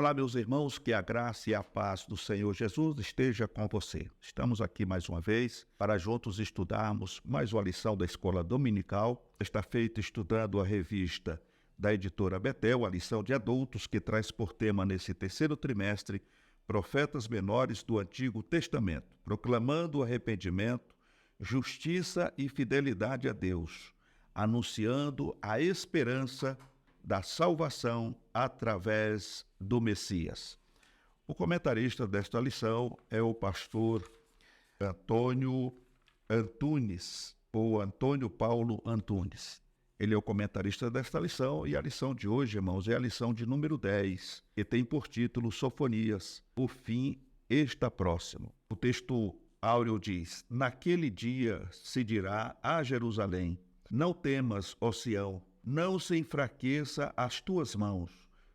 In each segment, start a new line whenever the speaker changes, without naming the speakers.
Olá, meus irmãos, que a graça e a paz do Senhor Jesus esteja com você. Estamos aqui mais uma vez para juntos estudarmos mais uma lição da Escola Dominical. Está feita estudando a revista da editora Betel, a lição de adultos, que traz por tema nesse terceiro trimestre profetas menores do Antigo Testamento, proclamando o arrependimento, justiça e fidelidade a Deus, anunciando a esperança da salvação através do Messias. O comentarista desta lição é o pastor Antônio Antunes, ou Antônio Paulo Antunes. Ele é o comentarista desta lição e a lição de hoje, irmãos, é a lição de número 10, que tem por título Sofonias, o fim está próximo. O texto áureo diz: naquele dia se dirá a Jerusalém, não temas, ó Sião, não se enfraqueça as tuas mãos.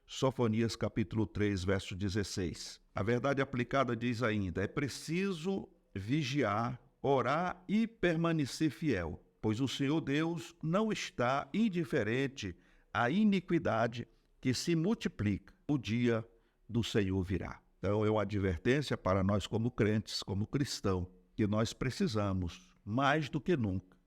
Sofonias capítulo 3, verso 16. A verdade aplicada diz ainda: é preciso vigiar, orar e permanecer fiel, pois o Senhor Deus não está indiferente à iniquidade que se multiplica. O dia do Senhor virá. Então é uma advertência para nós como crentes, como cristãos, que nós precisamos, mais do que nunca,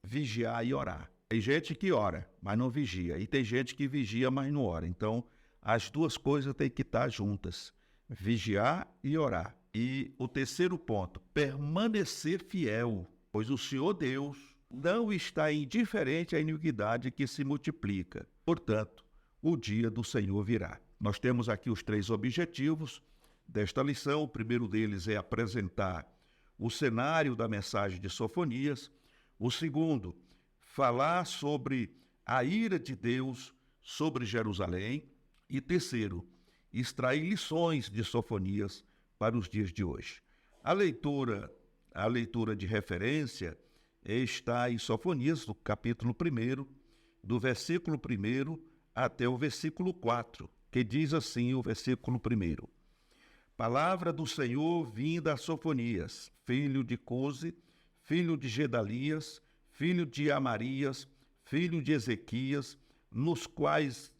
vigiar e orar. Tem gente que ora, mas não vigia. E tem gente que vigia, mas não ora. Então, as duas coisas têm que estar juntas. Vigiar e orar. E o terceiro ponto, permanecer fiel, pois o Senhor Deus não está indiferente à iniquidade que se multiplica. Portanto, o dia do Senhor virá. Nós temos aqui os três objetivos desta lição. O primeiro deles é apresentar o cenário da mensagem de Sofonias. O segundo, falar sobre a ira de Deus sobre Jerusalém. E terceiro, extrair lições de Sofonias para os dias de hoje. A leitura de referência está em Sofonias, no capítulo 1, do versículo 1 até o versículo 4, que diz assim o versículo 1. Palavra do Senhor vinda a Sofonias, filho de Cose, filho de Gedalias, filho de Amarias, filho de Ezequias,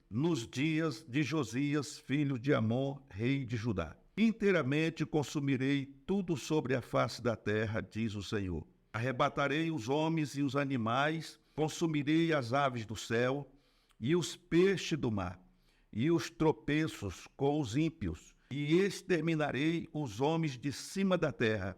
nos dias de Josias, filho de Amon, rei de Judá. Inteiramente consumirei tudo sobre a face da terra, diz o Senhor. Arrebatarei os homens e os animais, consumirei as aves do céu e os peixes do mar, e os tropeços com os ímpios, e exterminarei os homens de cima da terra,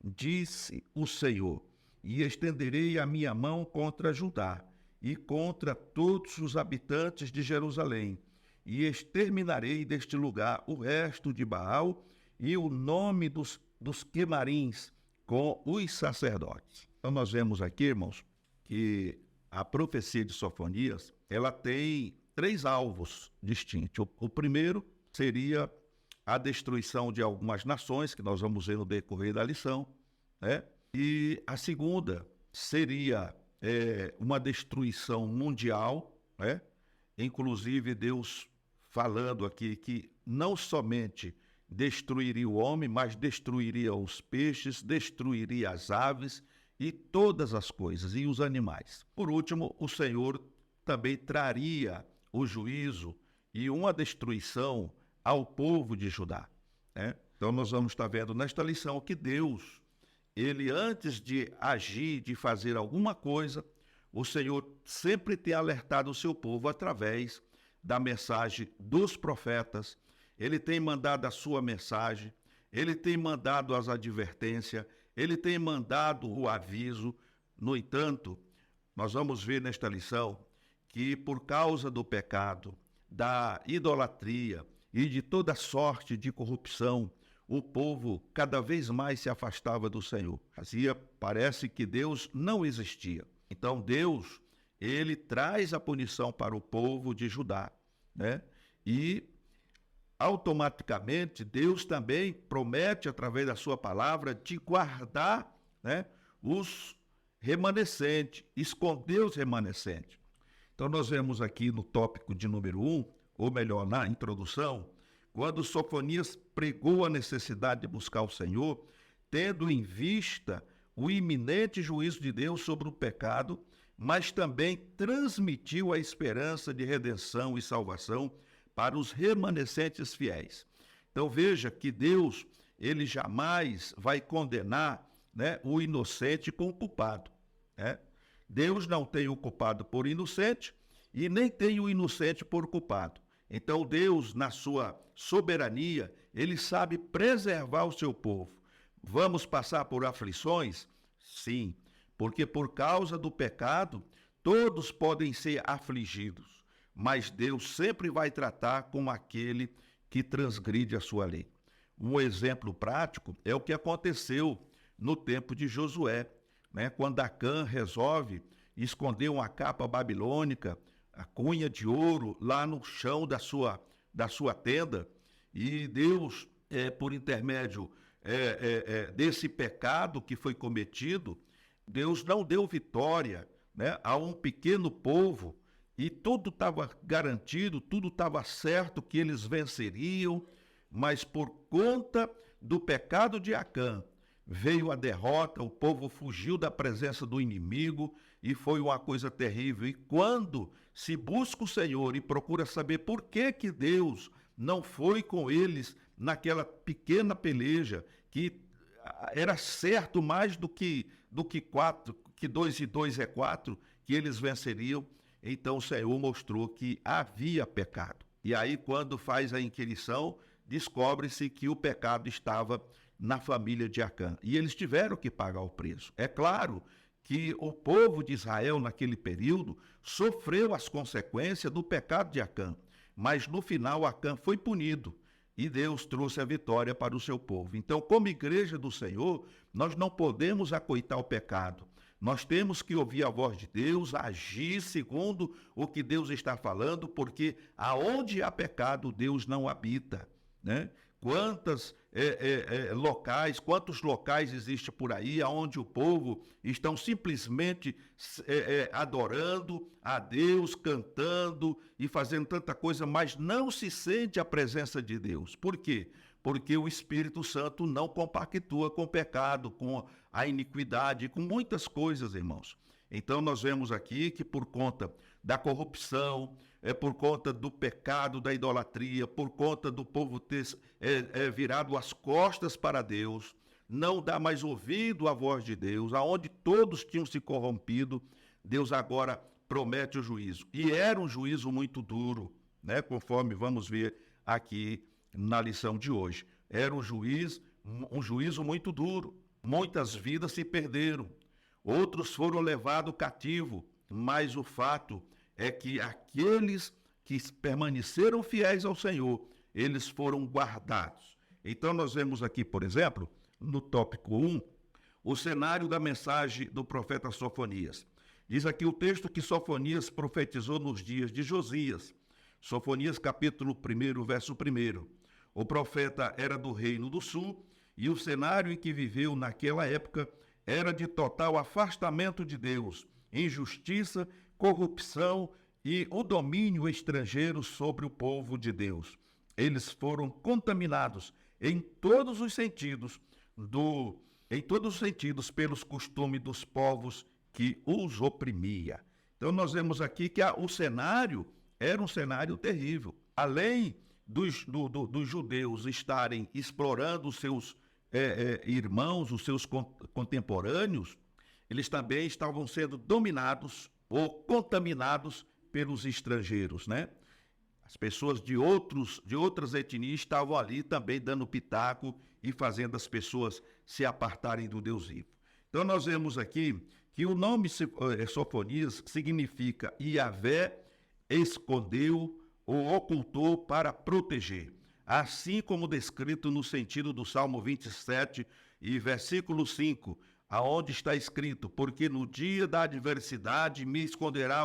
disse o Senhor. E estenderei a minha mão contra Judá e contra todos os habitantes de Jerusalém, e exterminarei deste lugar o resto de Baal e o nome dos quemarins com os sacerdotes. Então nós vemos aqui, irmãos, que a profecia de Sofonias, ela tem três alvos distintos. O primeiro seria a destruição de algumas nações, que nós vamos ver no decorrer da lição, né? E a segunda seria uma destruição mundial, né? Inclusive Deus falando aqui que não somente destruiria o homem, mas destruiria os peixes, destruiria as aves e todas as coisas, e os animais. Por último, o Senhor também traria o juízo e uma destruição ao povo de Judá, né? Então nós vamos estar vendo nesta lição que Deus, ele antes de agir, de fazer alguma coisa, o Senhor sempre tem alertado o seu povo através da mensagem dos profetas. Ele tem mandado a sua mensagem, ele tem mandado as advertências, ele tem mandado o aviso. No entanto, nós vamos ver nesta lição que por causa do pecado, da idolatria e de toda sorte de corrupção, o povo cada vez mais se afastava do Senhor. Parece que Deus não existia. Então Deus, ele traz a punição para o povo de Judá, né? E automaticamente Deus também promete, através da sua palavra, de guardar, né, os remanescentes, esconder os remanescentes. Então nós vemos aqui no tópico de número 1, ou melhor, na introdução, quando Sofonias pregou a necessidade de buscar o Senhor, tendo em vista o iminente juízo de Deus sobre o pecado, mas também transmitiu a esperança de redenção e salvação para os remanescentes fiéis. Então veja que Deus, ele jamais vai condenar, né, o inocente com o culpado, né? Deus não tem o culpado por inocente e nem tem o inocente por culpado. Então Deus, na sua soberania, ele sabe preservar o seu povo. Vamos passar por aflições? Sim, porque por causa do pecado, todos podem ser afligidos, mas Deus sempre vai tratar com aquele que transgride a sua lei. Um exemplo prático é o que aconteceu no tempo de Josué, né? Quando Acã resolve esconder uma capa babilônica, a cunha de ouro, lá no chão da sua tenda, e Deus, por intermédio desse pecado que foi cometido, Deus não deu vitória, né, a um pequeno povo, e tudo estava garantido, tudo estava certo que eles venceriam, mas por conta do pecado de Acã, veio a derrota, o povo fugiu da presença do inimigo e foi uma coisa terrível. E quando se busca o Senhor e procura saber por que Deus não foi com eles naquela pequena peleja, que era certo mais do que 2 e 2 é 4, que eles venceriam, então o Senhor mostrou que havia pecado. E aí, quando faz a inquirição, descobre-se que o pecado estava na família de Acã. E eles tiveram que pagar o preço. É claro que o povo de Israel, naquele período, sofreu as consequências do pecado de Acã. Mas no final, Acã foi punido e Deus trouxe a vitória para o seu povo. Então, como igreja do Senhor, nós não podemos acoitar o pecado. Nós temos que ouvir a voz de Deus, agir segundo o que Deus está falando, porque aonde há pecado, Deus não habita, né? Quantos locais existem por aí onde o povo estão simplesmente adorando a Deus, cantando e fazendo tanta coisa, mas não se sente a presença de Deus. Por quê? Porque o Espírito Santo não compactua com o pecado, com a iniquidade, com muitas coisas, irmãos. Então nós vemos aqui que por conta da corrupção, por conta do pecado, da idolatria, por conta do povo ter virado as costas para Deus, não dá mais ouvido à voz de Deus, aonde todos tinham se corrompido, Deus agora promete o juízo. E era um juízo muito duro, né? Conforme vamos ver aqui na lição de hoje. Era um juízo muito duro. Muitas vidas se perderam, outros foram levados cativo, mas o fato é que aqueles que permaneceram fiéis ao Senhor, eles foram guardados. Então nós vemos aqui, por exemplo, no tópico 1, o cenário da mensagem do profeta Sofonias. Diz aqui o texto que Sofonias profetizou nos dias de Josias. Sofonias capítulo 1, verso 1. O profeta era do reino do sul e o cenário em que viveu naquela época era de total afastamento de Deus, injustiça, corrupção e o domínio estrangeiro sobre o povo de Deus. Eles foram contaminados em todos os sentidos pelos costumes dos povos que os oprimia. Então nós vemos aqui que o cenário era um cenário terrível. Além dos judeus estarem explorando os seus irmãos, os seus contemporâneos, eles também estavam sendo dominados ou contaminados pelos estrangeiros, né? As pessoas de outras etnias estavam ali também dando pitaco e fazendo as pessoas se apartarem do Deus vivo. Então nós vemos aqui que o nome Sofonias significa Yahvé escondeu ou ocultou para proteger, assim como descrito no sentido do Salmo 27 e versículo 5, aonde está escrito: porque no dia da adversidade me esconderá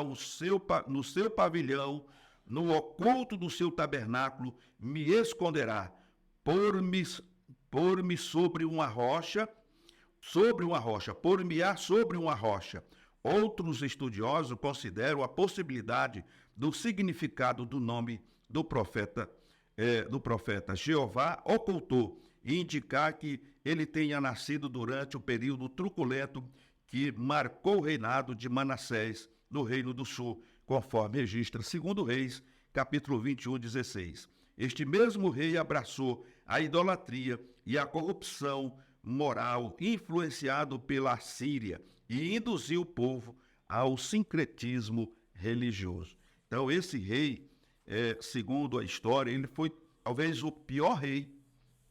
no seu pavilhão, no oculto do seu tabernáculo me esconderá, por-me sobre uma rocha, por-me-á sobre uma rocha. Outros estudiosos consideram a possibilidade do significado do nome do profeta Jeová ocultou, e indicar que ele tenha nascido durante o período truculento que marcou o reinado de Manassés no Reino do Sul, conforme registra 2 Reis, capítulo 21, 16. Este mesmo rei abraçou a idolatria e a corrupção moral influenciado pela Assíria e induziu o povo ao sincretismo religioso. Então, esse rei, segundo a história, ele foi talvez o pior rei,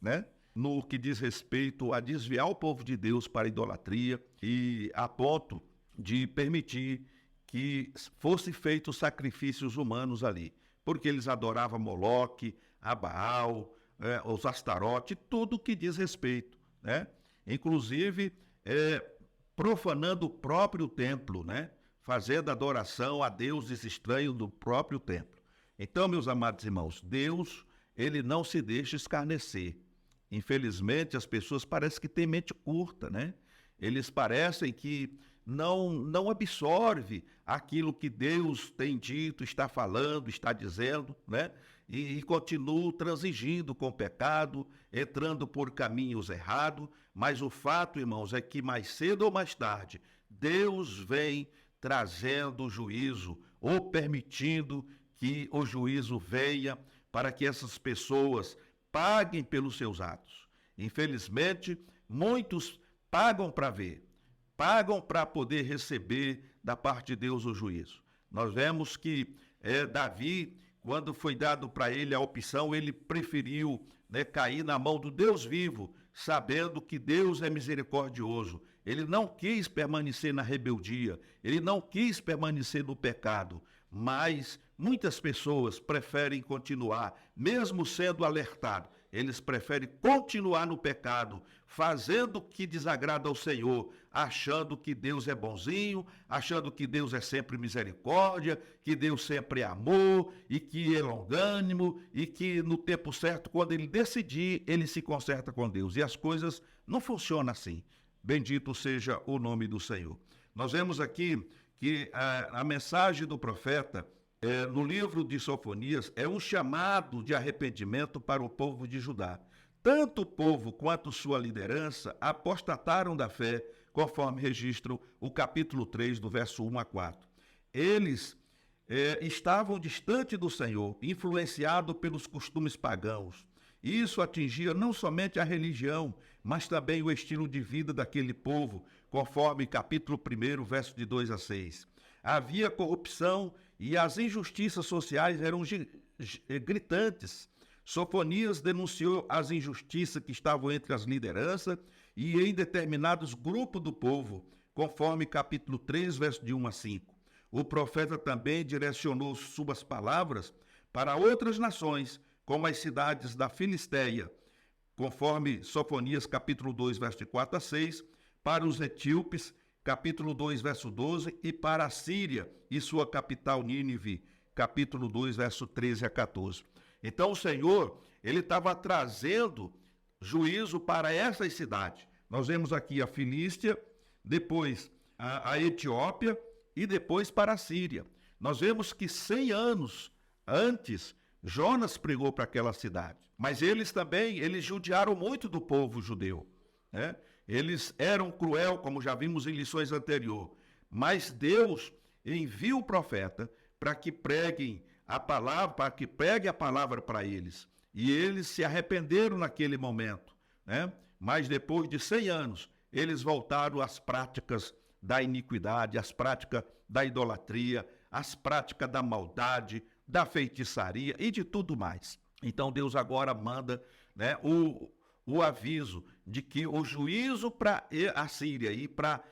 né? No que diz respeito a desviar o povo de Deus para a idolatria e a ponto de permitir que fossem feitos sacrifícios humanos ali, porque eles adoravam Moloque, a Baal, os Astarote, tudo que diz respeito, né? Inclusive profanando o próprio templo, né? Fazendo adoração a deuses estranhos do próprio templo. Então, meus amados irmãos, Deus, ele não se deixa escarnecer. Infelizmente, as pessoas parecem que têm mente curta, né? Eles parecem que não absorve aquilo que Deus tem dito, está falando, está dizendo, né? E continuam transigindo com o pecado, entrando por caminhos errados, mas o fato, irmãos, é que mais cedo ou mais tarde, Deus vem trazendo o juízo, ou permitindo que o juízo venha para que essas pessoas paguem pelos seus atos. Infelizmente, muitos pagam para ver, pagam para poder receber da parte de Deus o juízo. Nós vemos que Davi, quando foi dado para ele a opção, ele preferiu, né, cair na mão do Deus vivo, sabendo que Deus é misericordioso. Ele não quis permanecer na rebeldia, ele não quis permanecer no pecado, mas muitas pessoas preferem continuar, mesmo sendo alertado, eles preferem continuar no pecado, fazendo o que desagrada ao Senhor, achando que Deus é bonzinho, achando que Deus é sempre misericórdia, que Deus sempre é amor, e que é longânimo, e que no tempo certo, quando ele decidir, ele se conserta com Deus. E as coisas não funcionam assim. Bendito seja o nome do Senhor. Nós vemos aqui que a mensagem do profeta no livro de Sofonias é um chamado de arrependimento para o povo de Judá. Tanto o povo quanto sua liderança apostataram da fé, conforme registra o capítulo 3, do verso 1 a 4. Eles estavam distante do Senhor, influenciados pelos costumes pagãos. Isso atingia não somente a religião, mas também o estilo de vida daquele povo, conforme capítulo 1, verso de 2 a 6. Havia corrupção e as injustiças sociais eram gritantes. Sofonias denunciou as injustiças que estavam entre as lideranças e em determinados grupos do povo, conforme capítulo 3, verso de 1 a 5. O profeta também direcionou suas palavras para outras nações, como as cidades da Filisteia, conforme Sofonias capítulo 2, verso de 4 a 6, para os etíopes, capítulo 2, verso 12, e para a Síria e sua capital Nínive, capítulo 2, verso 13 a 14. Então o Senhor, ele estava trazendo juízo para essas cidades. Nós vemos aqui a Filístia, depois a Etiópia e depois para a Síria. Nós vemos que 100 anos antes, Jonas pregou para aquela cidade. Mas eles judiaram muito do povo judeu, né? Eles eram cruel, como já vimos em lições anteriores. Mas Deus envia o profeta para que preguem a palavra, para que pregue a palavra para eles. E eles se arrependeram naquele momento, né? Mas depois de 100 anos, eles voltaram às práticas da iniquidade, às práticas da idolatria, às práticas da maldade, da feitiçaria e de tudo mais. Então Deus agora manda, né, o aviso de que o juízo para a Síria e para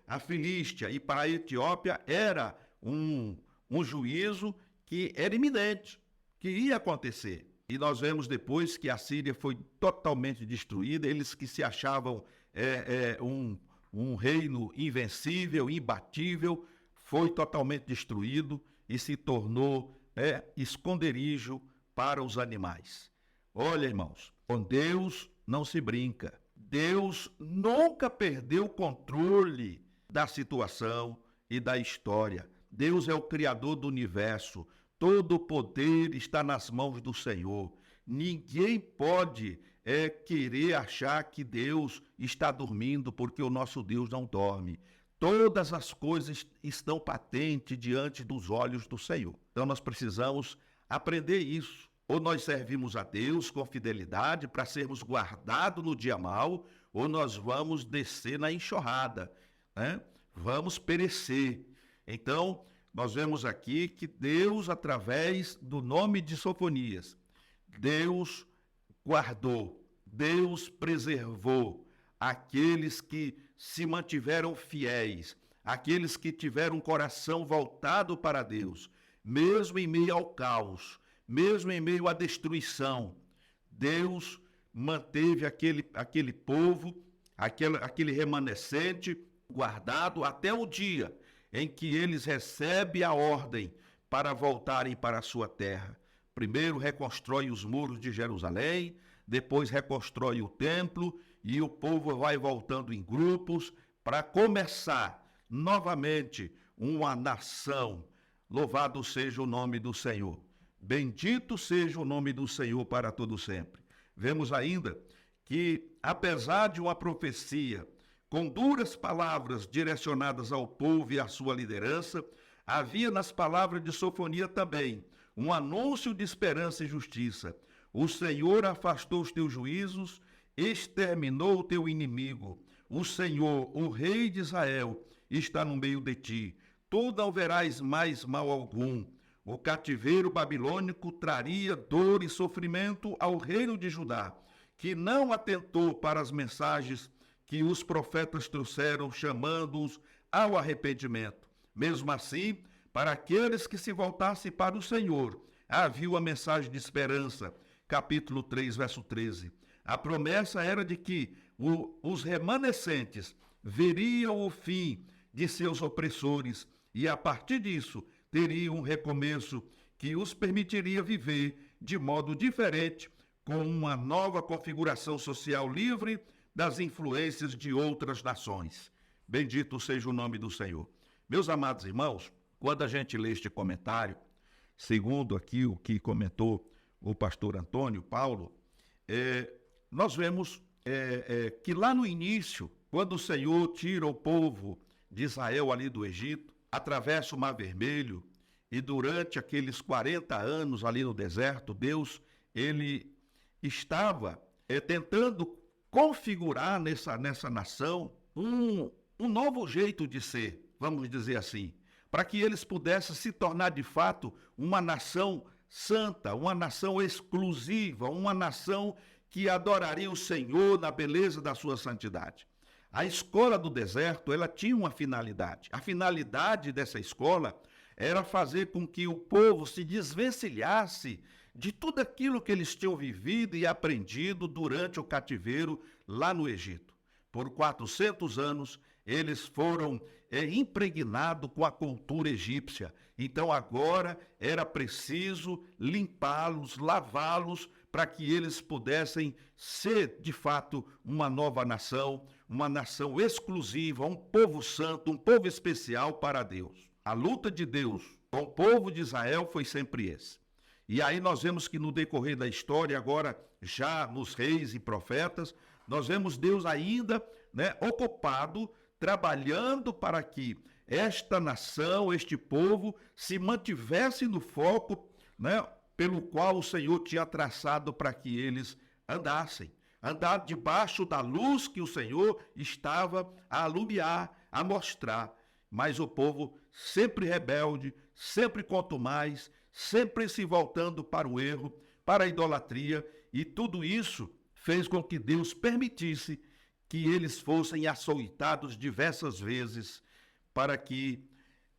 a Filístia e para a Etiópia era um juízo que era iminente, que ia acontecer. E nós vemos depois que a Síria foi totalmente destruída, eles que se achavam um reino invencível, imbatível, foi totalmente destruído e se tornou esconderijo para os animais. Olha, irmãos, com Deus não se brinca. Deus nunca perdeu o controle da situação e da história. Deus é o Criador do universo. Todo o poder está nas mãos do Senhor. Ninguém pode querer achar que Deus está dormindo, porque o nosso Deus não dorme. todas as coisas estão patentes diante dos olhos do Senhor. Então nós precisamos aprender isso. Ou nós servimos a Deus com fidelidade para sermos guardados no dia mau, ou nós vamos descer na enxurrada, né? Vamos perecer. Então, nós vemos aqui que Deus, através do nome de Sofonias, Deus guardou, Deus preservou aqueles que se mantiveram fiéis, aqueles que tiveram um coração voltado para Deus, mesmo em meio ao caos, mesmo em meio à destruição. Deus manteve aquele povo, aquele remanescente guardado até o dia em que eles recebem a ordem para voltarem para a sua terra. Primeiro reconstrói os muros de Jerusalém, depois reconstrói o templo e o povo vai voltando em grupos para começar novamente uma nação. Louvado seja o nome do Senhor. Bendito seja o nome do Senhor para todo sempre. Vemos ainda que, apesar de uma profecia com duras palavras direcionadas ao povo e à sua liderança, havia nas palavras de Sofonias também um anúncio de esperança e justiça. O Senhor afastou os teus juízos, exterminou o teu inimigo. O Senhor, o Rei de Israel, está no meio de ti. Tu não verás mais mal algum. O cativeiro babilônico traria dor e sofrimento ao reino de Judá, que não atentou para as mensagens que os profetas trouxeram, chamando-os ao arrependimento. Mesmo assim, para aqueles que se voltassem para o Senhor, havia uma mensagem de esperança. Capítulo 3, verso 13. A promessa era de que os remanescentes veriam o fim de seus opressores e, a partir disso, teriam um recomeço que os permitiria viver de modo diferente, com uma nova configuração social livre das influências de outras nações. Bendito seja o nome do Senhor. Meus amados irmãos, quando a gente lê este comentário, segundo aqui o que comentou o pastor Antônio Paulo, nós vemos que lá no início, quando o Senhor tira o povo de Israel ali do Egito, atravessa o Mar Vermelho, e durante aqueles 40 anos ali no deserto, Deus, ele estava tentando configurar nessa nação um novo jeito de ser, vamos dizer assim, para que eles pudessem se tornar de fato uma nação santa, uma nação exclusiva, uma nação que adoraria o Senhor na beleza da sua santidade. A escola do deserto, ela tinha uma finalidade. A finalidade dessa escola era fazer com que o povo se desvencilhasse de tudo aquilo que eles tinham vivido e aprendido durante o cativeiro lá no Egito. Por 400 anos, eles foram impregnados com a cultura egípcia. Então agora era preciso limpá-los, lavá-los, para que eles pudessem ser, de fato, uma nova nação, uma nação exclusiva, um povo santo, um povo especial para Deus. A luta de Deus com o povo de Israel foi sempre esse. E aí nós vemos que no decorrer da história, agora já nos reis e profetas, nós vemos Deus ainda ocupado, trabalhando para que esta nação, este povo, se mantivesse no foco, pelo qual o Senhor tinha traçado para que eles andassem. Andar debaixo da luz que o Senhor estava a alumiar, a mostrar. Mas o povo sempre rebelde, sempre contumaz, sempre se voltando para o erro, para a idolatria, e tudo isso fez com que Deus permitisse que eles fossem açoitados diversas vezes, para que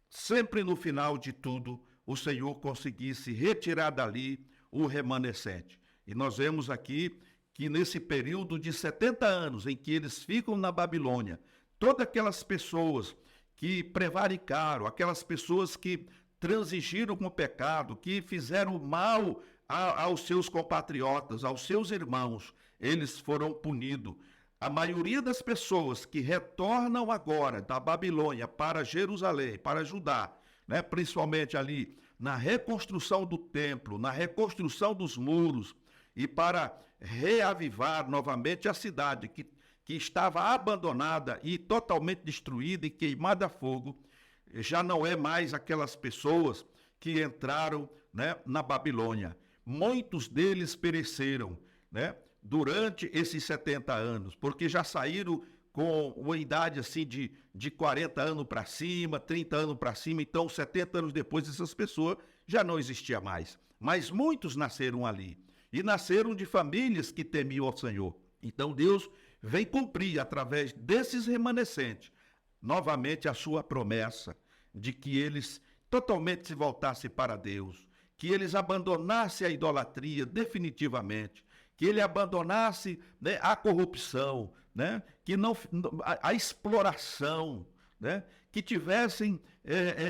sempre no final de tudo o Senhor conseguisse retirar dali o remanescente. E nós vemos aqui que nesse período de 70 anos em que eles ficam na Babilônia, todas aquelas pessoas que prevaricaram, aquelas pessoas que transigiram com o pecado, que fizeram mal aos seus compatriotas, aos seus irmãos, eles foram punidos. A maioria das pessoas que retornam agora da Babilônia para Jerusalém, para Judá, principalmente ali na reconstrução do templo, na reconstrução dos muros, e para reavivar novamente a cidade, que estava abandonada e totalmente destruída e queimada a fogo, já não é mais aquelas pessoas que entraram, né, na Babilônia. Muitos deles pereceram, né, durante esses 70 anos, porque já saíram com uma idade assim de 40 anos para cima, 30 anos para cima, então 70 anos depois essas pessoas já não existiam mais. Mas muitos nasceram ali, e nasceram de famílias que temiam ao Senhor. Então Deus vem cumprir através desses remanescentes, novamente a sua promessa de que eles totalmente se voltassem para Deus, que eles abandonassem a idolatria definitivamente, que ele abandonasse, né, a corrupção, né, que não a exploração, né, que tivessem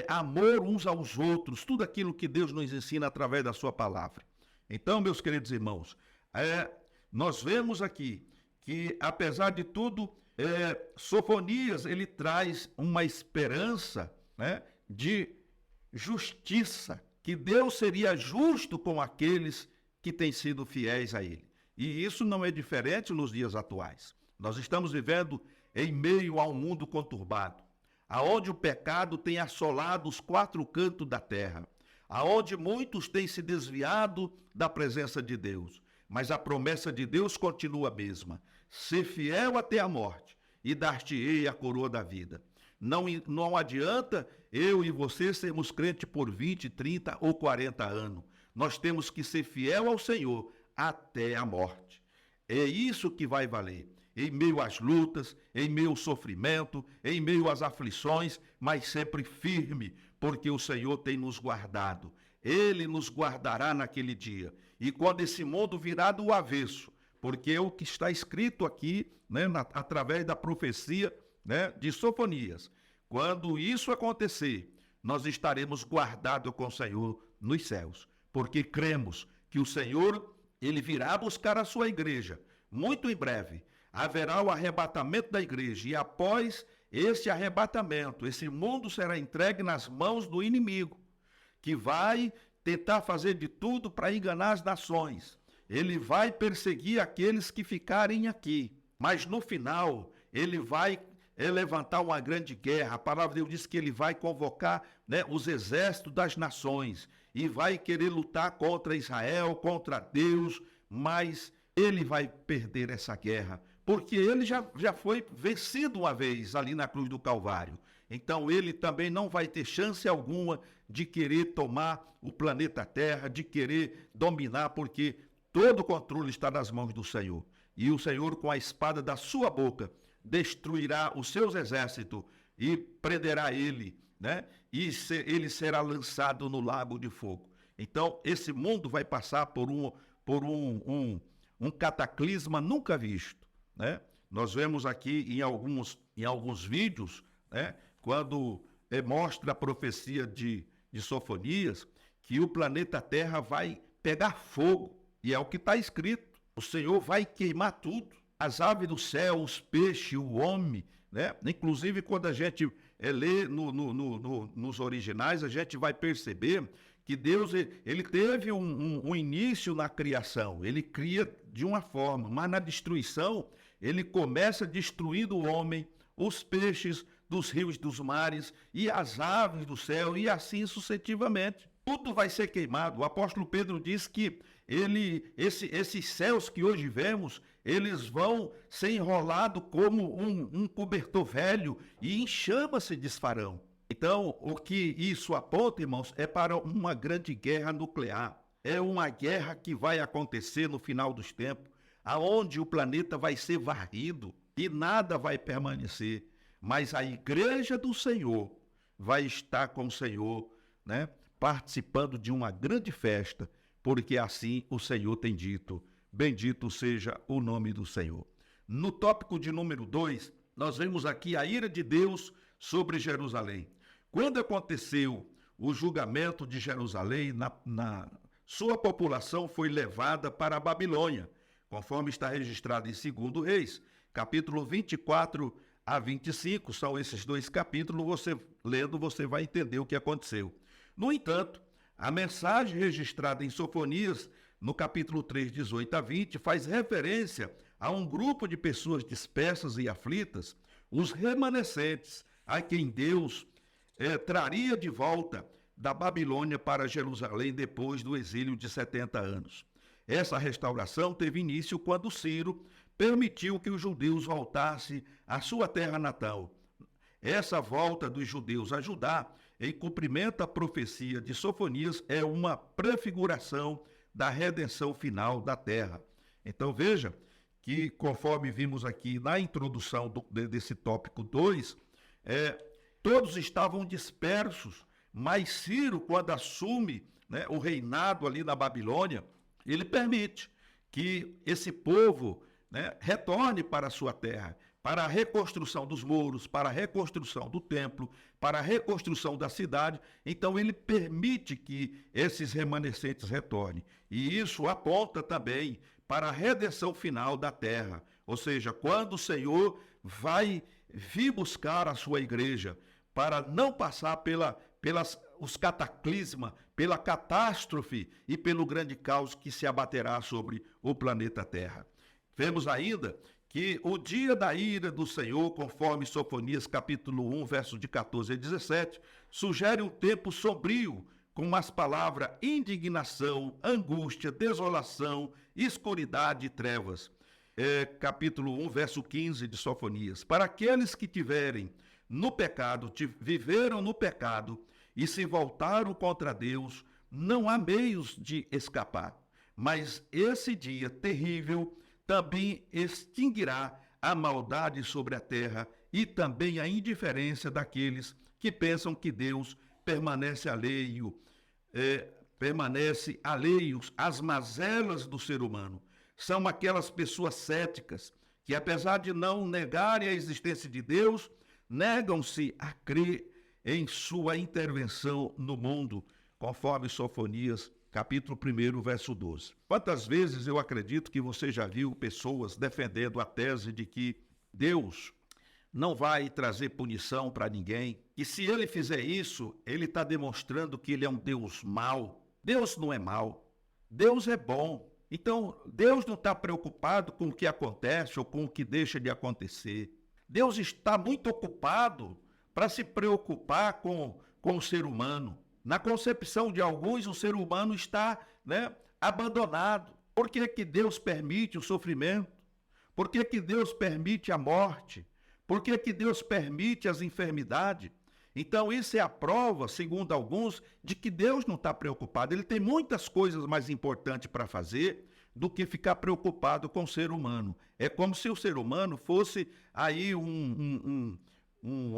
amor uns aos outros, tudo aquilo que Deus nos ensina através da sua palavra. Então, meus queridos irmãos, nós vemos aqui que, apesar de tudo, Sofonias, ele traz uma esperança, né, de justiça, que Deus seria justo com aqueles que têm sido fiéis a ele. E isso não é diferente nos dias atuais. Nós estamos vivendo em meio a um mundo conturbado, aonde o pecado tem assolado os quatro cantos da terra, aonde muitos têm se desviado da presença de Deus. Mas a promessa de Deus continua a mesma: ser fiel até a morte e dar-te-ei a coroa da vida. Não adianta eu e você sermos crentes por 20, 30 ou 40 anos. Nós temos que ser fiel ao Senhor até a morte. É isso que vai valer. Em meio às lutas, em meio ao sofrimento, em meio às aflições, mas sempre firme, porque o Senhor tem nos guardado. Ele nos guardará naquele dia. E quando esse mundo virar do avesso, porque é o que está escrito aqui, né, através da profecia, né, de Sofonias, quando isso acontecer, nós estaremos guardados com o Senhor nos céus, porque cremos que o Senhor, ele virá buscar a sua igreja. Muito em breve haverá o arrebatamento da igreja, e após esse arrebatamento, esse mundo será entregue nas mãos do inimigo, que vai tentar fazer de tudo para enganar as nações. Ele vai perseguir aqueles que ficarem aqui, mas no final ele vai levantar uma grande guerra. A palavra de Deus diz que ele vai convocar, né, os exércitos das nações e vai querer lutar contra Israel, contra Deus, mas ele vai perder essa guerra, porque ele já foi vencido uma vez ali na cruz do Calvário. Então ele também não vai ter chance alguma de querer tomar o planeta Terra, de querer dominar, porque todo o controle está nas mãos do Senhor. E o Senhor, com a espada da sua boca, destruirá os seus exércitos e prenderá ele, né? E ele será lançado no lago de fogo. Então esse mundo vai passar por um cataclisma nunca visto, né? Nós vemos aqui em alguns vídeos, né, quando mostra a profecia de Sofonias, que o planeta Terra vai pegar fogo, e é o que está escrito: o Senhor vai queimar tudo, as aves do céu, os peixes, o homem, né? Inclusive, quando a gente lê nos originais, a gente vai perceber que Deus, ele teve um início na criação. Ele cria de uma forma, mas na destruição ele começa destruindo o homem, os peixes dos rios, dos mares e as aves do céu, e assim sucessivamente. Tudo vai ser queimado. O apóstolo Pedro diz que esses céus que hoje vemos, eles vão ser enrolados como um cobertor velho, e em chamas se desfarão. Então, o que isso aponta, irmãos, é para uma grande guerra nuclear. É uma guerra que vai acontecer no final dos tempos, aonde o planeta vai ser varrido e nada vai permanecer. Mas a igreja do Senhor vai estar com o Senhor, né, participando de uma grande festa, porque assim o Senhor tem dito. Bendito seja o nome do Senhor. No tópico de número 2, nós vemos aqui a ira de Deus sobre Jerusalém. Quando aconteceu o julgamento de Jerusalém, sua população foi levada para a Babilônia, conforme está registrado em 2 Reis, capítulo 24 a 25, são esses dois capítulos. Você lendo, você vai entender o que aconteceu. No entanto, a mensagem registrada em Sofonias no capítulo 3, 18 a 20, faz referência a um grupo de pessoas dispersas e aflitas, os remanescentes, a quem Deus traria de volta da Babilônia para Jerusalém depois do exílio de 70 anos. Essa restauração teve início quando Ciro permitiu que os judeus voltassem à sua terra natal. Essa volta dos judeus a Judá, em cumprimento à profecia de Sofonias, é uma prefiguração da redenção final da terra. Então veja que, conforme vimos aqui na introdução desse tópico 2, todos estavam dispersos, mas Ciro, quando assume, o reinado ali na Babilônia, ele permite que esse povo, retorne para a sua terra, para a reconstrução dos muros, para a reconstrução do templo, para a reconstrução da cidade. Então ele permite que esses remanescentes retornem. E isso aponta também para a redenção final da terra. Ou seja, quando o Senhor vai vir buscar a sua igreja para não passar os cataclismas, pela catástrofe e pelo grande caos que se abaterá sobre o planeta Terra. Vemos ainda que o dia da ira do Senhor, conforme Sofonias capítulo 1, versos de 14 a 17, sugere um tempo sombrio, com as palavras indignação, angústia, desolação, escuridade e trevas. Capítulo 1, verso 15 de Sofonias. Para aqueles que tiverem no pecado, viveram no pecado e se voltaram contra Deus, não há meios de escapar. Mas esse dia terrível também extinguirá a maldade sobre a terra e também a indiferença daqueles que pensam que Deus permanece alheios às mazelas do ser humano. São aquelas pessoas céticas que, apesar de não negarem a existência de Deus, negam-se a crer em sua intervenção no mundo, conforme Sofonias capítulo 1, verso 12. Quantas vezes eu acredito que você já viu pessoas defendendo a tese de que Deus não vai trazer punição para ninguém, e se ele fizer isso, ele está demonstrando que ele é um Deus mau. Deus não é mau, Deus é bom. Então, Deus não está preocupado com o que acontece ou com o que deixa de acontecer. Deus está muito ocupado para se preocupar com o ser humano. Na concepção de alguns, o ser humano está abandonado. Por que que Deus permite o sofrimento? Por que que Deus permite a morte? Por que que Deus permite as enfermidades? Então, isso é a prova, segundo alguns, de que Deus não está preocupado. Ele tem muitas coisas mais importantes para fazer do que ficar preocupado com o ser humano. É como se o ser humano fosse aí um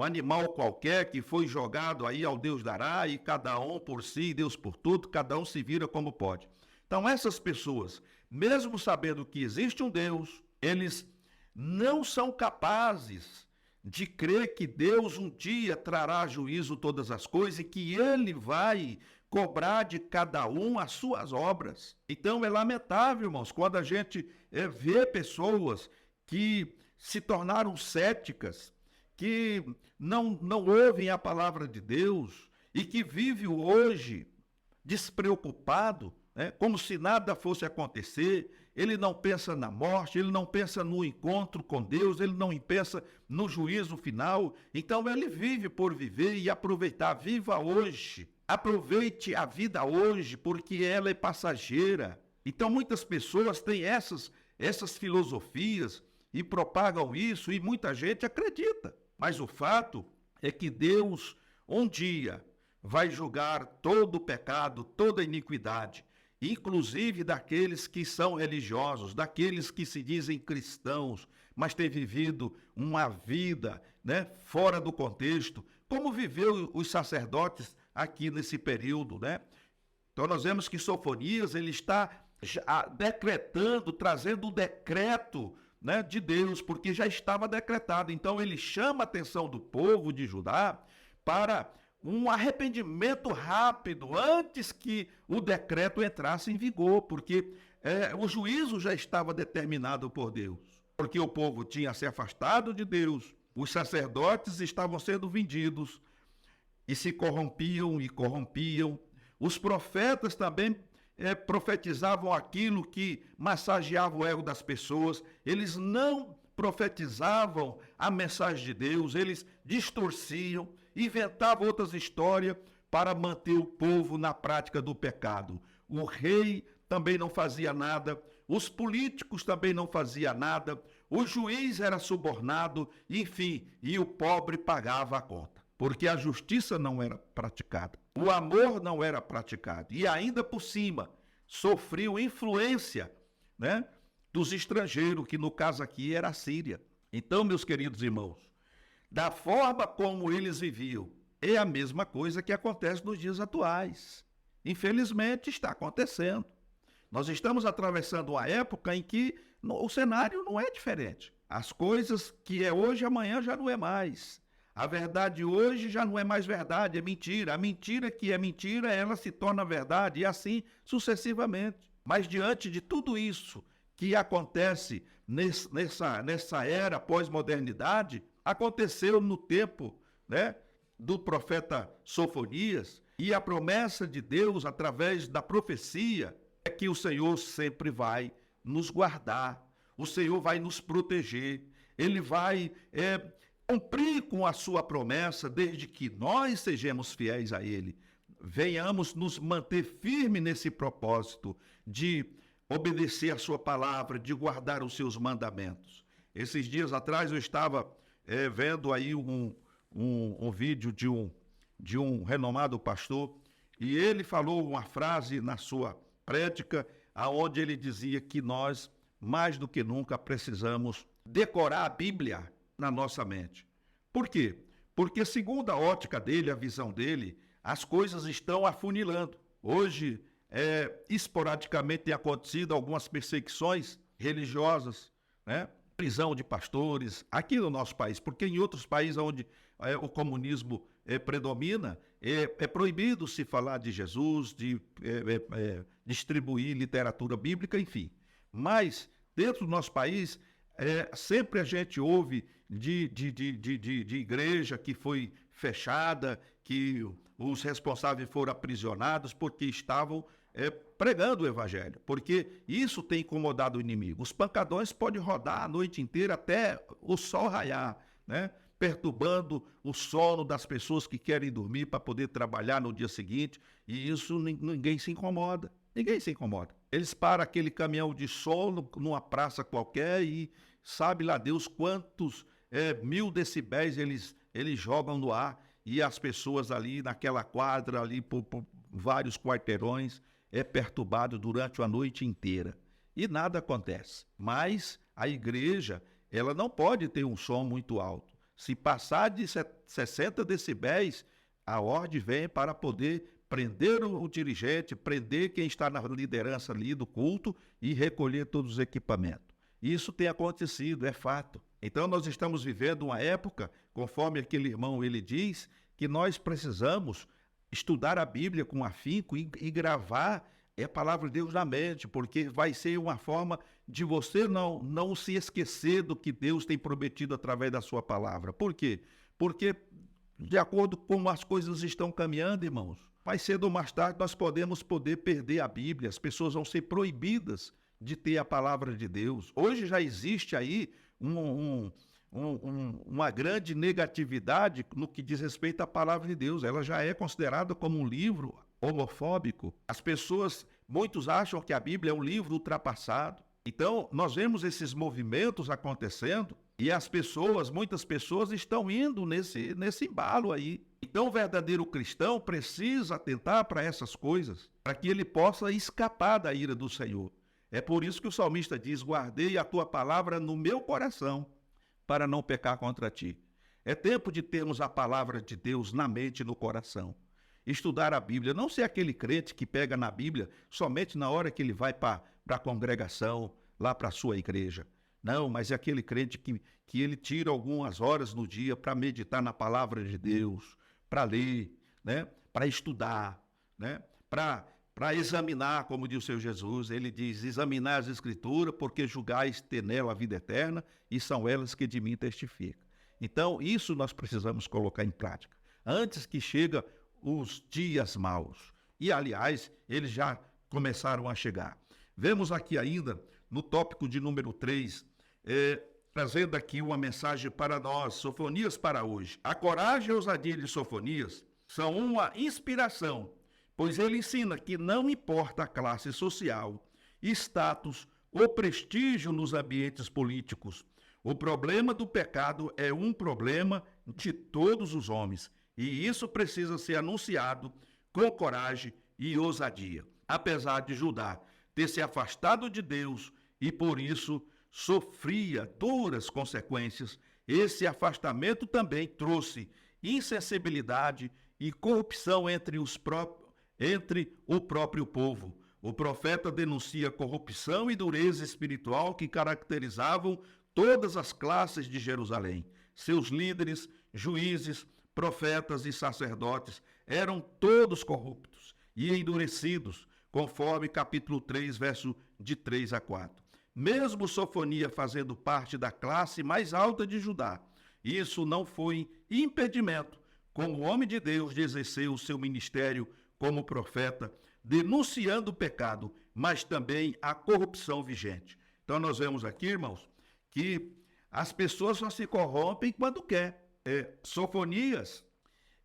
animal qualquer que foi jogado aí ao Deus dará, e cada um por si, Deus por tudo, cada um se vira como pode. Então essas pessoas, mesmo sabendo que existe um Deus, eles não são capazes de crer que Deus um dia trará a juízo todas as coisas e que ele vai cobrar de cada um as suas obras. Então é lamentável, irmãos, quando a gente vê pessoas que se tornaram céticas, que não ouvem a palavra de Deus e que vivem hoje despreocupado, como se nada fosse acontecer. Ele não pensa na morte, ele não pensa no encontro com Deus, ele não pensa no juízo final. Então ele vive por viver e aproveitar. Viva hoje, aproveite a vida hoje, porque ela é passageira. Então muitas pessoas têm essas filosofias e propagam isso, e muita gente acredita. Mas o fato é que Deus um dia vai julgar todo o pecado, toda a iniquidade, inclusive daqueles que são religiosos, daqueles que se dizem cristãos, mas têm vivido uma vida fora do contexto, como viveu os sacerdotes aqui nesse período. Então nós vemos que Sofonias ele está decretando, trazendo o decreto de Deus, porque já estava decretado. Então ele chama a atenção do povo de Judá para um arrependimento rápido, antes que o decreto entrasse em vigor, porque o juízo já estava determinado por Deus, porque o povo tinha se afastado de Deus, os sacerdotes estavam sendo vendidos e se corrompiam, os profetas também profetizavam aquilo que massageava o ego das pessoas, eles não profetizavam a mensagem de Deus, eles distorciam, inventavam outras histórias para manter o povo na prática do pecado. O rei também não fazia nada, os políticos também não faziam nada, o juiz era subornado, enfim, e o pobre pagava a conta, porque a justiça não era praticada, o amor não era praticado, e ainda por cima sofreu influência, né, dos estrangeiros, que no caso aqui era a Síria. Então, meus queridos irmãos, da forma como eles viviam, é a mesma coisa que acontece nos dias atuais. Infelizmente, está acontecendo. Nós estamos atravessando uma época em que o cenário não é diferente. As coisas que é hoje, amanhã já não é mais. A verdade hoje já não é mais verdade, é mentira. A mentira que é mentira, ela se torna verdade, e assim sucessivamente. Mas diante de tudo isso que acontece nessa era pós-modernidade, aconteceu no tempo, né, do profeta Sofonias, e a promessa de Deus através da profecia é que o Senhor sempre vai nos guardar, o Senhor vai nos proteger, Ele vai cumprir com a sua promessa, desde que nós sejamos fiéis a Ele, venhamos nos manter firmes nesse propósito de obedecer a sua palavra, de guardar os seus mandamentos. Esses dias atrás eu estava vendo aí um vídeo de um renomado pastor, e ele falou uma frase na sua prédica, aonde ele dizia que nós, mais do que nunca, precisamos decorar a Bíblia na nossa mente. Por quê? Porque, segundo a ótica dele, a visão dele, as coisas estão afunilando. Hoje, esporadicamente tem acontecido algumas perseguições religiosas, né? Prisão de pastores, aqui no nosso país, porque em outros países onde o comunismo predomina, é proibido se falar de Jesus, de distribuir literatura bíblica, enfim. Mas, dentro do nosso país, sempre a gente ouve de igreja que foi fechada, que os responsáveis foram aprisionados porque estavam pregando o evangelho, porque isso tem incomodado o inimigo. Os pancadões podem rodar a noite inteira até o sol raiar, né? Perturbando o sono das pessoas que querem dormir para poder trabalhar no dia seguinte, e isso ninguém se incomoda. Ninguém se incomoda. Eles param aquele caminhão de som numa praça qualquer e sabe lá Deus quantos 1000 decibéis eles jogam no ar, e as pessoas ali naquela quadra, ali por vários quarteirões, perturbado durante a noite inteira. E nada acontece. Mas a igreja, ela não pode ter um som muito alto. Se passar de 60 decibéis, a ordem vem para poder prender o dirigente, prender quem está na liderança ali do culto e recolher todos os equipamentos. Isso tem acontecido, é fato. Então nós estamos vivendo uma época, conforme aquele irmão ele diz, que nós precisamos estudar a Bíblia com afinco e gravar a palavra de Deus na mente, porque vai ser uma forma de você não se esquecer do que Deus tem prometido através da sua palavra. Por quê? Porque, de acordo com como as coisas estão caminhando, irmãos, mais cedo ou mais tarde nós podemos perder a Bíblia, as pessoas vão ser proibidas de ter a palavra de Deus. Hoje já existe aí uma grande negatividade no que diz respeito à palavra de Deus. Ela já é considerada como um livro homofóbico. As pessoas, muitos acham que a Bíblia é um livro ultrapassado. Então, nós vemos esses movimentos acontecendo e muitas pessoas estão indo nesse embalo aí. Então, o verdadeiro cristão precisa atentar para essas coisas, para que ele possa escapar da ira do Senhor. É por isso que o salmista diz: guardei a tua palavra no meu coração, para não pecar contra ti. É tempo de termos a palavra de Deus na mente e no coração. Estudar a Bíblia, não ser aquele crente que pega na Bíblia somente na hora que ele vai para a congregação, lá para a sua igreja. Não, mas é aquele crente que ele tira algumas horas no dia para meditar na palavra de Deus, para ler, né? Para estudar, né? Para examinar, como diz o Senhor Jesus. Ele diz: examinar as Escrituras, porque julgais ter nela a vida eterna, e são elas que de mim testificam. Então, isso nós precisamos colocar em prática, antes que cheguem os dias maus. E, aliás, eles já começaram a chegar. Vemos aqui ainda, no tópico de número 3, trazendo aqui uma mensagem para nós, Sofonias para hoje. A coragem e a ousadia de Sofonias são uma inspiração, pois ele ensina que não importa a classe social, status ou prestígio nos ambientes políticos. O problema do pecado é um problema de todos os homens, e isso precisa ser anunciado com coragem e ousadia. Apesar de Judá ter se afastado de Deus e por isso sofria duras consequências, esse afastamento também trouxe insensibilidade e corrupção entre o próprio povo. O profeta denuncia corrupção e dureza espiritual que caracterizavam todas as classes de Jerusalém. Seus líderes, juízes, profetas e sacerdotes eram todos corruptos e endurecidos, conforme capítulo 3, verso de 3 a 4. Mesmo Sofonia fazendo parte da classe mais alta de Judá, isso não foi impedimento, como homem de Deus, de exercer o seu ministério como profeta, denunciando o pecado, mas também a corrupção vigente. Então nós vemos aqui, irmãos, que as pessoas só se corrompem quando quer. Sofonias,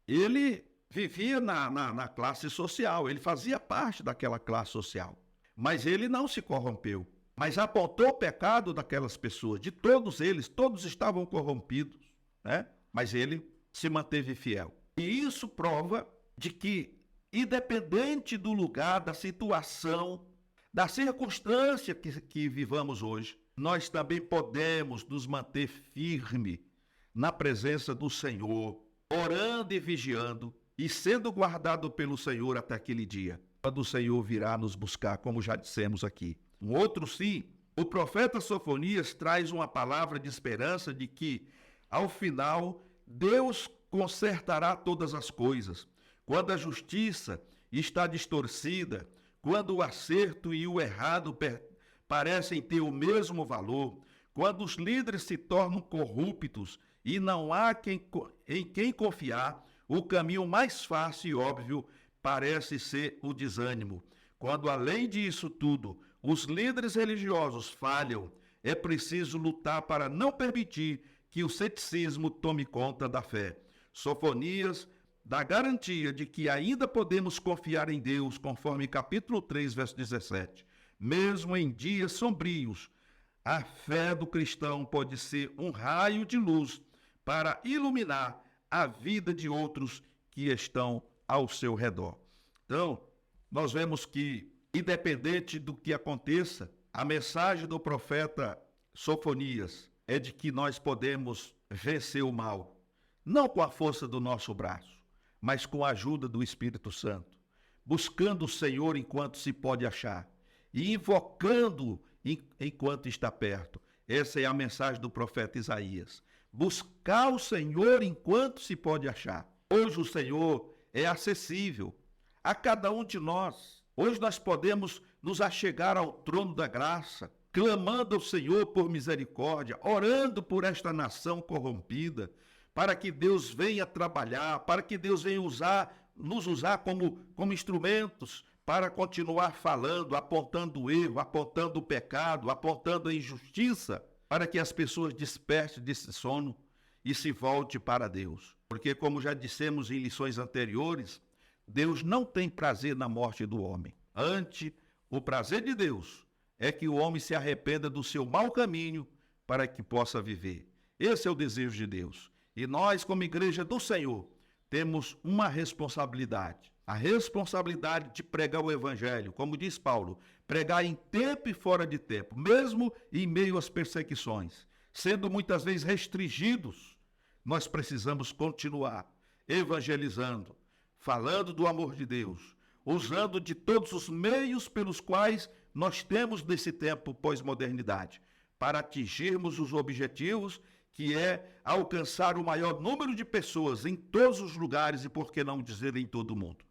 ele vivia na classe social, ele fazia parte daquela classe social, mas ele não se corrompeu, mas apontou o pecado daquelas pessoas, de todos eles, todos estavam corrompidos, né? Mas ele se manteve fiel. E isso prova de que, independente do lugar, da situação, da circunstância que vivamos hoje, nós também podemos nos manter firme na presença do Senhor, orando e vigiando e sendo guardado pelo Senhor até aquele dia, quando o Senhor virá nos buscar, como já dissemos aqui. Um outro sim, o profeta Sofonias traz uma palavra de esperança de que, ao final, Deus consertará todas as coisas. Quando a justiça está distorcida, quando o acerto e o errado parecem ter o mesmo valor, quando os líderes se tornam corruptos e não há em quem confiar, o caminho mais fácil e óbvio parece ser o desânimo. Quando, além disso tudo, os líderes religiosos falham, é preciso lutar para não permitir que o ceticismo tome conta da fé. Sofonias dá garantia de que ainda podemos confiar em Deus, conforme capítulo 3, verso 17. Mesmo em dias sombrios, a fé do cristão pode ser um raio de luz para iluminar a vida de outros que estão ao seu redor. Então, nós vemos que, independente do que aconteça, a mensagem do profeta Sofonias é de que nós podemos vencer o mal, não com a força do nosso braço, mas com a ajuda do Espírito Santo, buscando o Senhor enquanto se pode achar e invocando enquanto está perto. Essa é a mensagem do profeta Isaías. Buscar o Senhor enquanto se pode achar. Hoje o Senhor é acessível a cada um de nós. Hoje nós podemos nos achegar ao trono da graça, clamando ao Senhor por misericórdia, orando por esta nação corrompida, para que Deus venha trabalhar, para que Deus venha nos usar como instrumentos para continuar falando, apontando o erro, apontando o pecado, apontando a injustiça, para que as pessoas despertem desse sono e se voltem para Deus. Porque, como já dissemos em lições anteriores, Deus não tem prazer na morte do homem. Antes, o prazer de Deus é que o homem se arrependa do seu mau caminho para que possa viver. Esse é o desejo de Deus. E nós, como igreja do Senhor, temos uma responsabilidade. A responsabilidade de pregar o evangelho, como diz Paulo, pregar em tempo e fora de tempo, mesmo em meio às perseguições, sendo muitas vezes restringidos, nós precisamos continuar evangelizando, falando do amor de Deus, usando de todos os meios pelos quais nós temos nesse tempo pós-modernidade, para atingirmos os objetivos que é alcançar o maior número de pessoas em todos os lugares e, por que não dizer, em todo o mundo.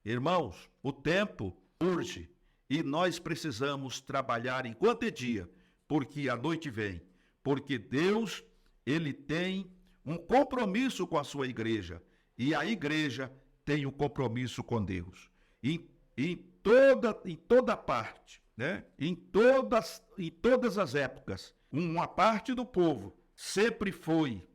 Irmãos, o tempo urge e nós precisamos trabalhar enquanto é dia, porque a noite vem. Porque Deus, Ele tem um compromisso com a sua igreja e a igreja tem um compromisso com Deus. E toda parte, né? Em todas as épocas, uma parte do povo sempre foi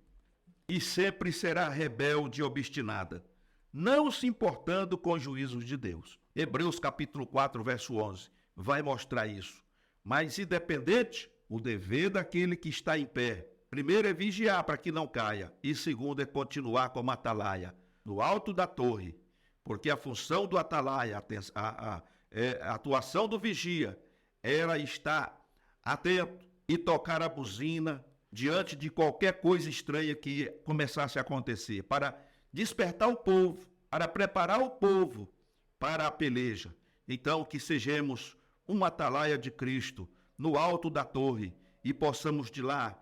e sempre será rebelde e obstinada, não se importando com os juízos de Deus. Hebreus capítulo 4, verso 11, vai mostrar isso. Mas independente, o dever daquele que está em pé, primeiro é vigiar para que não caia, e segundo é continuar como atalaia, no alto da torre, porque a função do atalaia, a atuação do vigia, era estar atento e tocar a buzina diante de qualquer coisa estranha que começasse a acontecer, para despertar o povo, para preparar o povo para a peleja. Então, que sejamos uma atalaia de Cristo no alto da torre e possamos de lá,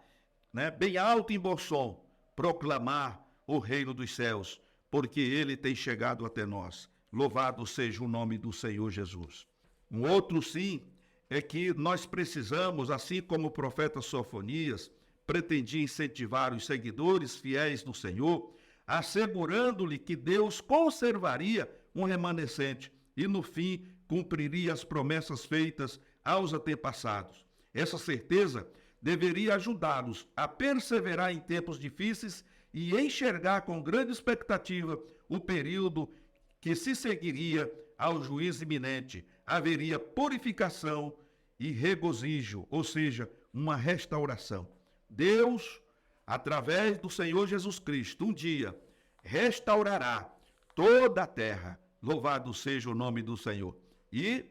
né, bem alto em bom som, proclamar o reino dos céus, porque ele tem chegado até nós. Louvado seja o nome do Senhor Jesus. Um outro sim é que nós precisamos, assim como o profeta Sofonias pretendia incentivar os seguidores fiéis do Senhor, assegurando-lhe que Deus conservaria um remanescente e, no fim, cumpriria as promessas feitas aos antepassados. Essa certeza deveria ajudá-los a perseverar em tempos difíceis e enxergar com grande expectativa o período que se seguiria ao juízo iminente. Haveria purificação e regozijo, ou seja, uma restauração. Deus, através do Senhor Jesus Cristo, um dia restaurará toda a terra. Louvado seja o nome do Senhor. E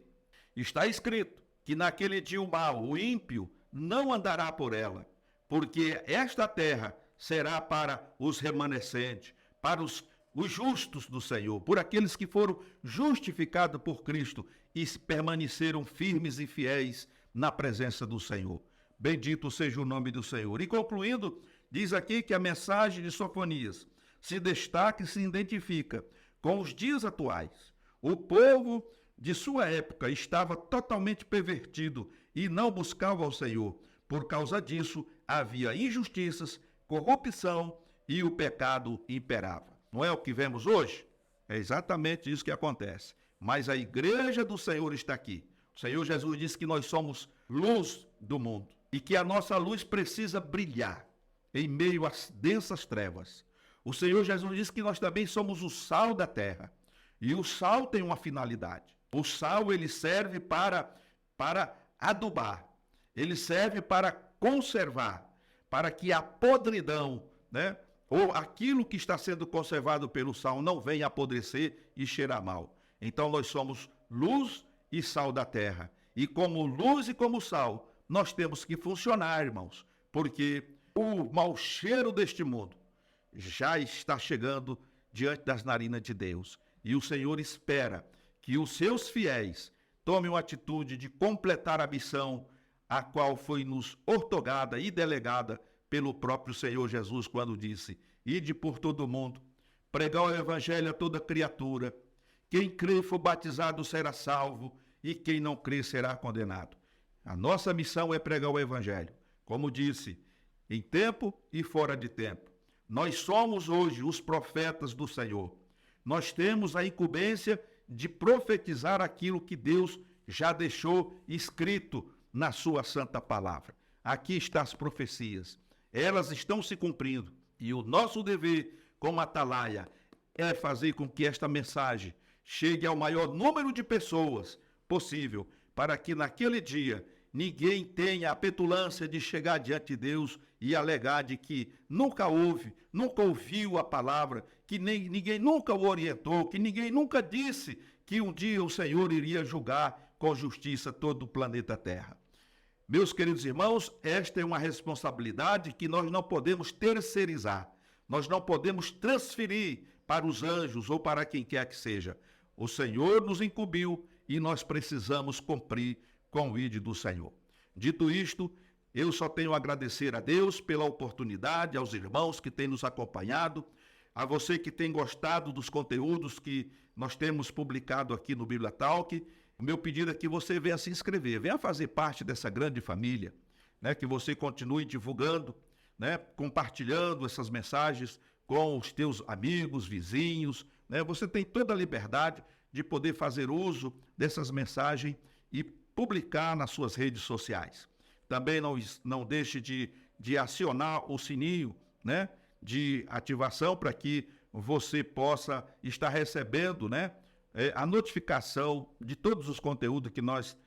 está escrito que naquele dia o mal, o ímpio, não andará por ela, porque esta terra será para os remanescentes, para os justos do Senhor, por aqueles que foram justificados por Cristo e permaneceram firmes e fiéis na presença do Senhor. Bendito seja o nome do Senhor. E concluindo, diz aqui que a mensagem de Sofonias se destaca e se identifica com os dias atuais. O povo de sua época estava totalmente pervertido e não buscava ao Senhor. Por causa disso, havia injustiças, corrupção e o pecado imperava. Não é o que vemos hoje? É exatamente isso que acontece. Mas a igreja do Senhor está aqui. O Senhor Jesus disse que nós somos luz do mundo e que a nossa luz precisa brilhar em meio às densas trevas. O Senhor Jesus disse que nós também somos o sal da terra. E o sal tem uma finalidade. O sal, ele serve para adubar. Ele serve para conservar, para que a podridão, né, ou aquilo que está sendo conservado pelo sal não venha apodrecer e cheirar mal. Então nós somos luz e sal da terra. E como luz e como sal, nós temos que funcionar, irmãos, porque o mau cheiro deste mundo já está chegando diante das narinas de Deus. E o Senhor espera que os seus fiéis tomem uma atitude de completar a missão a qual foi nos ortogada e delegada pelo próprio Senhor Jesus, quando disse: ide por todo o mundo, pregar o evangelho a toda criatura. Quem crer e for batizado será salvo, e quem não crer será condenado. A nossa missão é pregar o evangelho, como disse, em tempo e fora de tempo. Nós somos hoje os profetas do Senhor. Nós temos a incumbência de profetizar aquilo que Deus já deixou escrito na sua santa palavra. Aqui estão as profecias. Elas estão se cumprindo. E o nosso dever como atalaia é fazer com que esta mensagem chegue ao maior número de pessoas possível, para que naquele dia ninguém tenha a petulância de chegar diante de Deus e alegar de que nunca ouviu a palavra, que ninguém nunca o orientou, que ninguém nunca disse que um dia o Senhor iria julgar com justiça todo o planeta Terra. Meus queridos irmãos, esta é uma responsabilidade que nós não podemos terceirizar, nós não podemos transferir para os anjos ou para quem quer que seja. O Senhor nos incumbiu e nós precisamos cumprir com o ID do Senhor. Dito isto, eu só tenho a agradecer a Deus pela oportunidade, aos irmãos que têm nos acompanhado, a você que tem gostado dos conteúdos que nós temos publicado aqui no Bíblia Talk. O meu pedido é que você venha se inscrever, venha fazer parte dessa grande família, né? Que você continue divulgando, né? Compartilhando essas mensagens com os teus amigos, vizinhos, né? Você tem toda a liberdade de poder fazer uso dessas mensagens e publicar nas suas redes sociais. Também não deixe de acionar o sininho, né, de ativação para que você possa estar recebendo, né, a notificação de todos os conteúdos que nós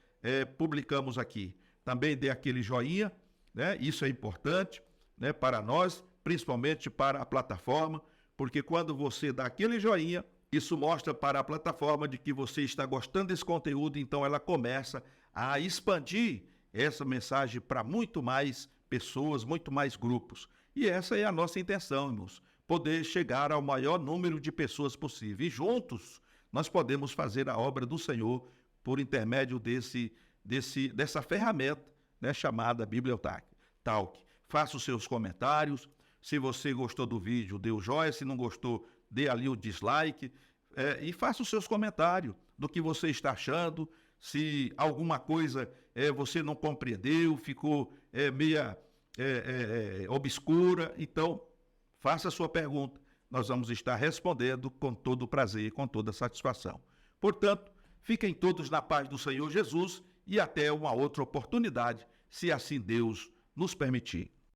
publicamos aqui. Também dê aquele joinha, né, isso é importante, né, para nós, principalmente para a plataforma, porque quando você dá aquele joinha, isso mostra para a plataforma de que você está gostando desse conteúdo, então ela começa a expandir essa mensagem para muito mais pessoas, muito mais grupos. E essa é a nossa intenção, irmãos, poder chegar ao maior número de pessoas possível. E juntos nós podemos fazer a obra do Senhor por intermédio dessa ferramenta, né, chamada Bibliotalk. Faça os seus comentários. Se você gostou do vídeo, dê o joinha. Se não gostou, dê ali o dislike. E faça os seus comentários do que você está achando. Se alguma coisa você não compreendeu, ficou meia obscura, então faça a sua pergunta. Nós vamos estar respondendo com todo o prazer e com toda a satisfação. Portanto, fiquem todos na paz do Senhor Jesus e até uma outra oportunidade, se assim Deus nos permitir.